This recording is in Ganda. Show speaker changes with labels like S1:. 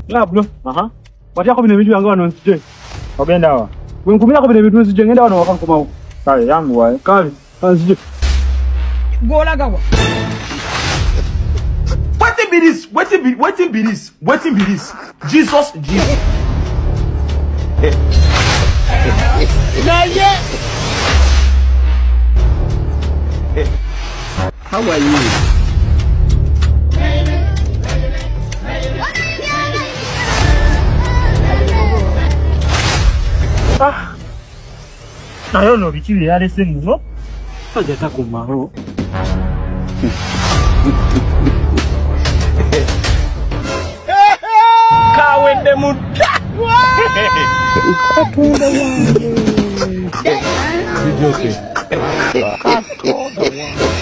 S1: Lablo. Aha. Wacha ko binebidi yangu wano nsije.
S2: Ogenda wa.
S1: Wenkumira ko binebidi nsije ngenda wano wakankomawo.
S2: Kale yangu wa.
S1: Kale, nsije.
S3: Gola gawa.
S4: Wetin be this? Wetin be this? Wetin be this? Jesus.
S5: How are you?
S2: Nayo no bichiri yale semu no.
S1: Aja takumaho.
S4: Kawende muda.
S1: Katunda wangu. Idiot. Katunda wangu.